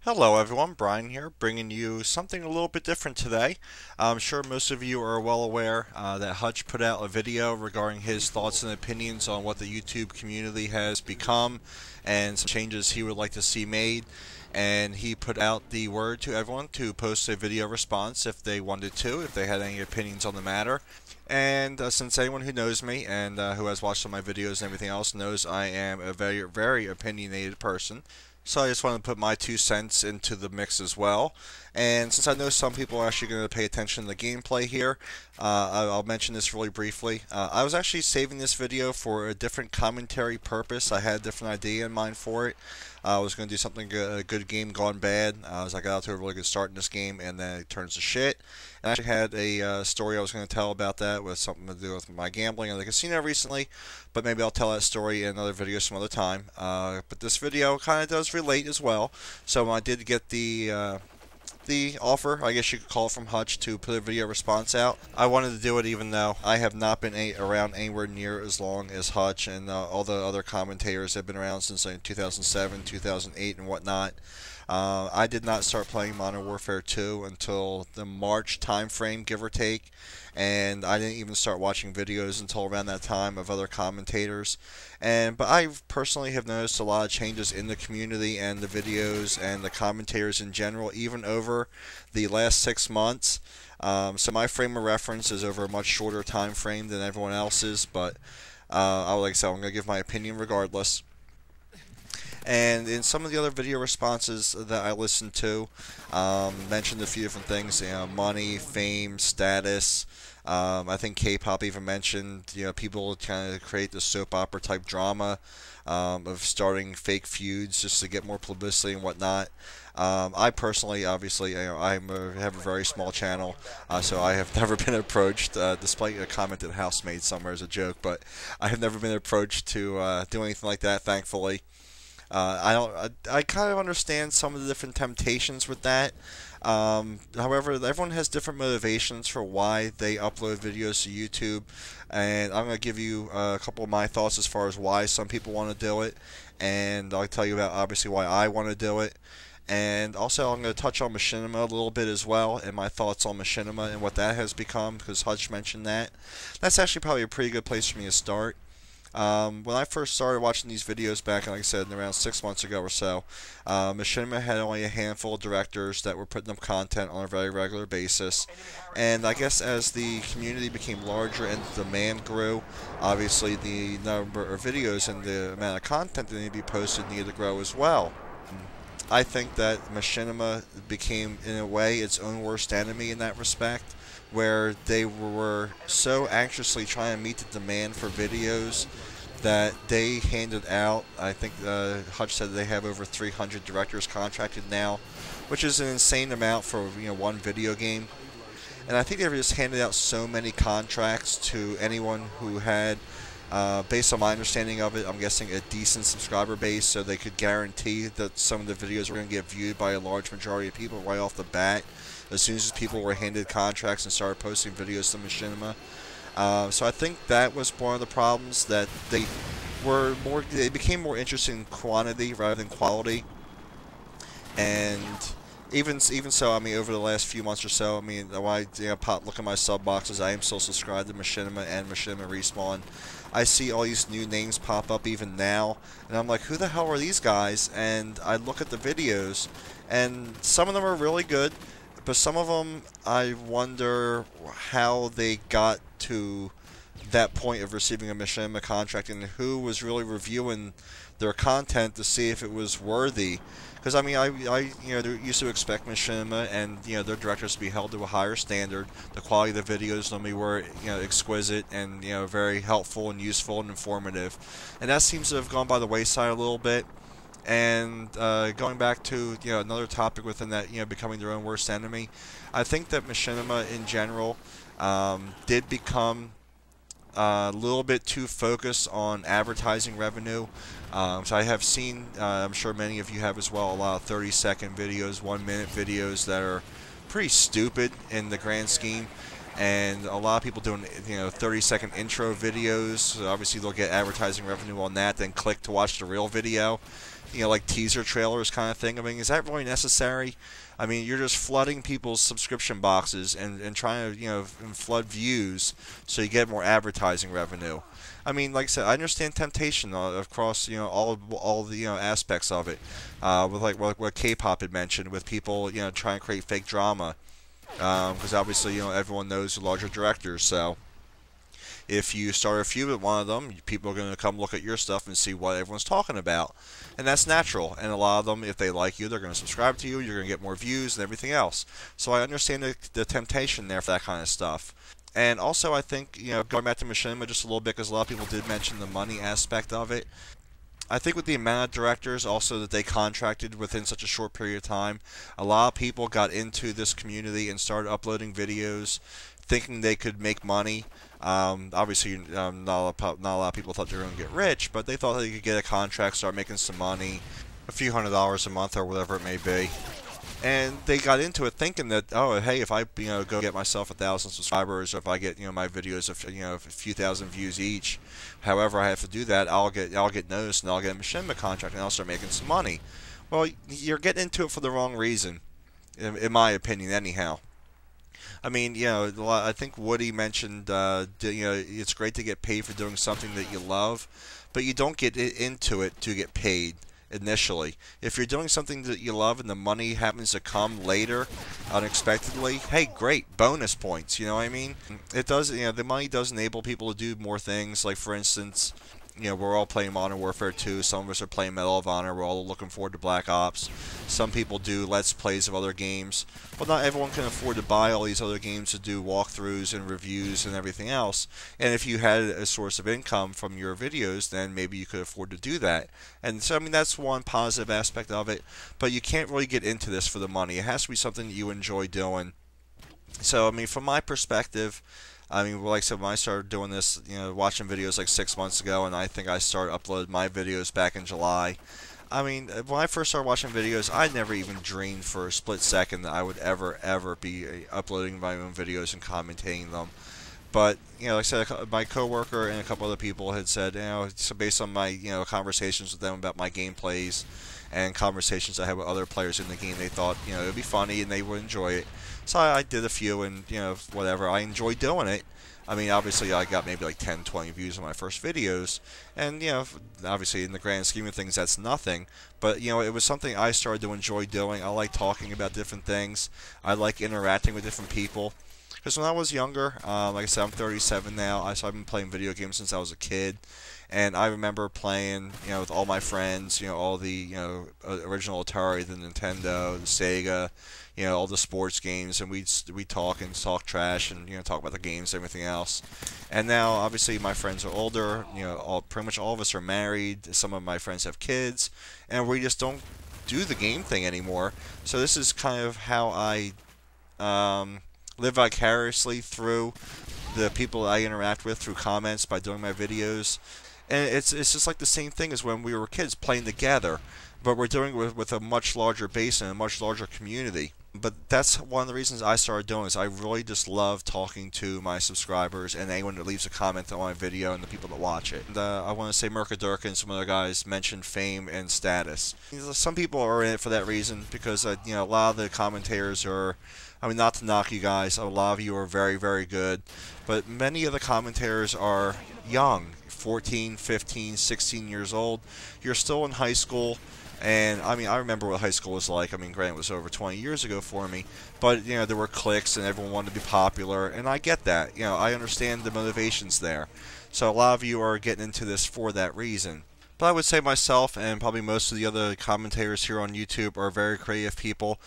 Hello everyone, Brian here, bringing you something a little bit different today. I'm sure most of you are well aware that Hutch put out a video regarding his thoughts and opinions on what the YouTube community has become and some changes he would like to see made. And he put out the word to everyone to post a video response if they wanted to, if they had any opinions on the matter. And since anyone who knows me and who has watched all my videos and everything else knows I am a very, very opinionated person, so I just want to put my 2 cents into the mix as well. And since I know some people are actually going to pay attention to the gameplay here, I'll mention this really briefly. I was actually saving this video for a different commentary purpose. I had a different idea in mind for it. I was going to do something a good game gone bad. As I got out to a really good start in this game, and then it turns to shit. And I actually had a story I was going to tell about that with something to do with my gambling in the casino recently, but maybe I'll tell that story in another video some other time. But this video kind of does relate as well. So I did get the offer, I guess you could call it, from Hutch to put a video response out. I wanted to do it even though I have not been around anywhere near as long as Hutch and all the other commentators have been around since like 2007, 2008 and whatnot. I did not start playing Modern Warfare 2 until the March time frame, give or take, and I didn't even start watching videos until around that time of other commentators. But I personally have noticed a lot of changes in the community and the videos and the commentators in general, even over the last 6 months. So my frame of reference is over a much shorter time frame than everyone else's, but like I said, I'm going to give my opinion regardless. And in some of the other video responses that I listened to, mentioned a few different things, money, fame, status. I think K-pop even mentioned, people kind of create the soap opera type drama of starting fake feuds just to get more publicity and whatnot. I personally, obviously, I have a very small channel, so I have never been approached, despite a comment that House made somewhere as a joke, but I have never been approached to do anything like that, thankfully. I kind of understand some of the different temptations with that. However, everyone has different motivations for why they upload videos to YouTube, and I'm going to give you a couple of my thoughts as far as why some people want to do it, and I'll tell you about obviously why I want to do it. And also, I'm going to touch on Machinima a little bit as well, and my thoughts on Machinima and what that has become, because Hutch mentioned that. That's actually probably a pretty good place for me to start. When I first started watching these videos back, like I said, around 6 months ago or so, Machinima had only a handful of directors that were putting up content on a very regular basis. And I guess as the community became larger and the demand grew, obviously the number of videos and the amount of content that needed to be posted needed to grow as well. I think that Machinima became, in a way, its own worst enemy in that respect, where they were so anxiously trying to meet the demand for videos that they handed out, I think Hutch said they have over 300 directors contracted now, which is an insane amount for one video game. And I think they just handed out so many contracts to anyone who had, based on my understanding of it, I'm guessing a decent subscriber base, so they could guarantee that some of the videos were going to get viewed by a large majority of people right off the bat, as soon as people were handed contracts and started posting videos to Machinima. So I think that was one of the problems, that they became more interested in quantity rather than quality. And even so, I mean, over the last few months or so, I mean, when I look at my sub boxes, I am still subscribed to Machinima and Machinima Respawn. I see all these new names pop up even now, and I'm like, who the hell are these guys? And I look at the videos, and some of them are really good, but some of them, I wonder how they got to that point of receiving a Machinima contract and who was really reviewing their content to see if it was worthy. Because I mean, I used to expect Machinima and their directors to be held to a higher standard. The quality of the videos normally were exquisite and very helpful and useful and informative, and that seems to have gone by the wayside a little bit. And going back to another topic within that, becoming their own worst enemy, I think that Machinima in general did become a little bit too focused on advertising revenue. So I have seen, I'm sure many of you have as well, a lot of 30-second videos, 1-minute videos that are pretty stupid in the grand scheme. and a lot of people doing 30-second intro videos. So obviously they'll get advertising revenue on that, then click to watch the real video. Like teaser trailers kind of thing. I mean, is that really necessary? I mean, you're just flooding people's subscription boxes and trying to flood views so you get more advertising revenue. I mean, like I said, I understand temptation across all the aspects of it. With like what K-pop had mentioned, with people trying to create fake drama, because obviously everyone knows the larger directors. So if you start a feud with one of them, people are going to come look at your stuff and see what everyone's talking about. And that's natural. And a lot of them, if they like you, they're going to subscribe to you, you're going to get more views and everything else. So I understand the temptation there for that kind of stuff. And also, I think, going back to Machinima just a little bit, because a lot of people did mention the money aspect of it. I think with the amount of directors also that they contracted within such a short period of time, a lot of people got into this community and started uploading videos thinking they could make money. Obviously, not a lot of people thought they were going to get rich, but they thought they could get a contract, start making some money, a few $100s a month or whatever it may be. And they got into it thinking that, oh, hey, if I go get myself 1,000 subscribers, or if I get my videos a few thousand views each, however I have to do that, I'll get noticed and I'll get a Machinima contract and I'll start making some money. Well, you're getting into it for the wrong reason, in my opinion, anyhow. I mean, I think Woody mentioned, it's great to get paid for doing something that you love, but you don't get into it to get paid initially. If you're doing something that you love and the money happens to come later, unexpectedly, hey, great, bonus points, you know what I mean? It does, the money does enable people to do more things, like for instance, we're all playing Modern Warfare 2, some of us are playing Medal of Honor, we're all looking forward to Black Ops, some people do Let's Plays of other games, but not everyone can afford to buy all these other games to do walkthroughs and reviews and everything else, and if you had a source of income from your videos, then maybe you could afford to do that. And so, I mean, that's one positive aspect of it, but you can't really get into this for the money. It has to be something that you enjoy doing. So, I mean, from my perspective, I mean, like I said, when I started doing this, watching videos like 6 months ago, and I think I started uploading my videos back in July. I mean, when I first started watching videos, I never even dreamed for a split second that I would ever be uploading my own videos and commentating them. But, like I said, my coworker and a couple other people had said, so based on my, conversations with them about my gameplays and conversations I had with other players in the game, they thought, it would be funny and they would enjoy it. So I did a few and, whatever. I enjoyed doing it. I mean, obviously, I got maybe like 10, 20 views on my first videos. And, obviously, in the grand scheme of things, that's nothing. But, it was something I started to enjoy doing. I like talking about different things. I like interacting with different people. Because when I was younger, like I said, I'm 37 now, so I've been playing video games since I was a kid. And I remember playing, with all my friends, all the, original Atari, the Nintendo, the Sega, all the sports games, and we'd talk and talk trash and, talk about the games and everything else. And now, obviously, my friends are older, pretty much all of us are married, some of my friends have kids, and we just don't do the game thing anymore. So this is kind of how I, live vicariously through the people I interact with through comments by doing my videos. And it's just like the same thing as when we were kids playing together, but we're doing it with a much larger base and a much larger community. But that's one of the reasons I started doing this. I really just love talking to my subscribers and anyone that leaves a comment on my video and the people that watch it. And I want to say Mercadurka and some other guys mentioned fame and status. Some people are in it for that reason because a lot of the commentators are, I mean, not to knock you guys, a lot of you are very, very good, but many of the commentators are young, 14, 15, 16 years old. You're still in high school, and I mean, I remember what high school was like. I mean, granted, it was over 20 years ago for me, but, there were cliques and everyone wanted to be popular, and I get that. I understand the motivations there. So a lot of you are getting into this for that reason. But I would say myself and probably most of the other commentators here on YouTube are very creative people,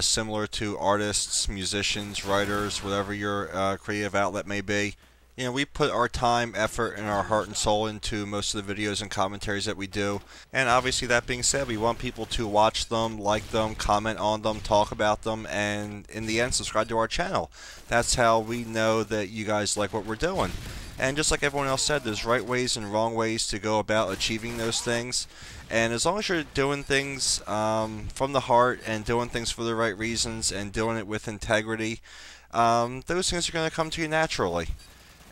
similar to artists, musicians, writers, whatever your creative outlet may be. We put our time, effort, and our heart and soul into most of the videos and commentaries that we do. And obviously, that being said, we want people to watch them, like them, comment on them, talk about them, and in the end, subscribe to our channel. That's how we know that you guys like what we're doing. And just like everyone else said, there's right ways and wrong ways to go about achieving those things. And as long as you're doing things from the heart and doing things for the right reasons and doing it with integrity, those things are going to come to you naturally.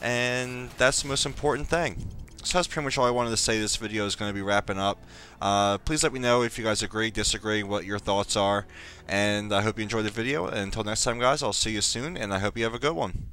And that's the most important thing. So that's pretty much all I wanted to say. This video is going to be wrapping up. Please let me know if you guys agree, disagree, what your thoughts are. And I hope you enjoyed the video. And until next time, guys, I'll see you soon, and I hope you have a good one.